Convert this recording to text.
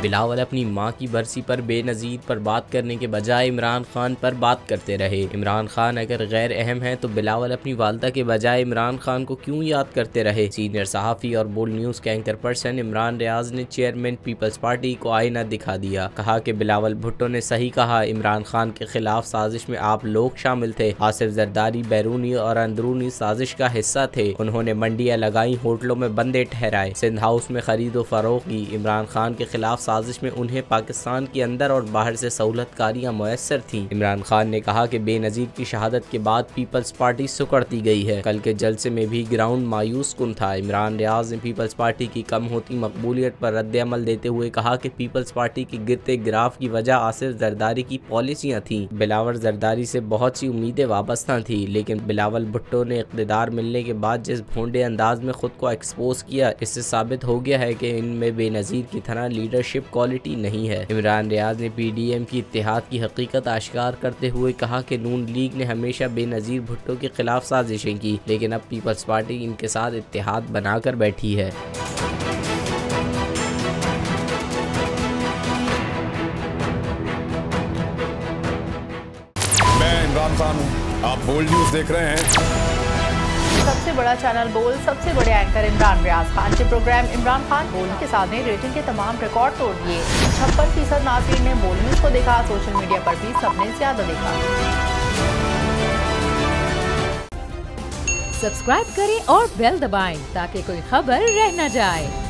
बिलावल अपनी मां की बरसी पर बेनज़ीर पर बात करने के बजाय इमरान खान पर बात करते रहे। इमरान खान अगर गैर अहम है तो बिलावल अपनी वालदा के बजाय इमरान खान को क्यों याद करते रहे। सीनियर सहाफ़ी और बोल्ड न्यूज़ के एंकर पर्सन इमरान रियाज ने चेयरमैन पीपल्स पार्टी को आईना दिखा दिया। कहा कि बिलावल भुट्टो ने सही कहा, इमरान खान के खिलाफ साजिश में आप लोग शामिल थे। आसिफ जरदारी बैरूनी और अंदरूनी साजिश का हिस्सा थे। उन्होंने मंडियां लगाई, होटलों में बंदे ठहराए, सिंध हाउस में खरीदो फरोख्त की। इमरान खान के खिलाफ साजिश में उन्हें पाकिस्तान के अंदर और बाहर से सहूलतकारियां मुयस्सर थी। इमरान खान ने कहा कि बेनज़ीर की शहादत के बाद पीपल्स पार्टी सुकड़ती गई है। कल के जलसे में भी ग्राउंड मायूस कुन था। इमरान रियाज ने पीपल्स पार्टी की कम होती मकबूलियत पर रद्द-ए-अमल देते हुए कहा कि पीपल्स पार्टी की गिरते ग्राफ की वजह आसिफ जरदारी की पॉलिसियां थी। बिलावल जरदारी से बहुत सी उम्मीदें वाबस्ता थी, लेकिन बिलावल भुट्टो ने इक़्तिदार मिलने के बाद जिस भोंडे अंदाज में खुद को एक्सपोज किया, इससे साबित हो गया है कि इनमें बेनज़ीर की तरह लीडरशिप क्वालिटी नहीं है। इमरान रियाज ने PDM की इत्तेहाद की हकीकत आश्कार करते हुए कहा कि नून लीग ने हमेशा बेनज़ीर भुट्टो के खिलाफ साजिशें की, लेकिन अब पीपल्स पार्टी इनके साथ इत्तेहाद बनाकर बैठी है। मैं इमरान खान हूं, आप बोल्ड न्यूज़ देख रहे हैं। सबसे बड़ा चैनल बोल्ड, सबसे बड़े एंकर इमरान रियाज खान के प्रोग्राम इमरान खान बोल्ड के साथ ने रेटिंग के तमाम रिकॉर्ड तोड़ दिए। 56% नाज़रीन ने बोल्ड न्यूज़ को देखा। सोशल मीडिया पर भी सबने ज्यादा देखा। सब्सक्राइब करें और बेल दबाएं ताकि कोई खबर रह न जाए।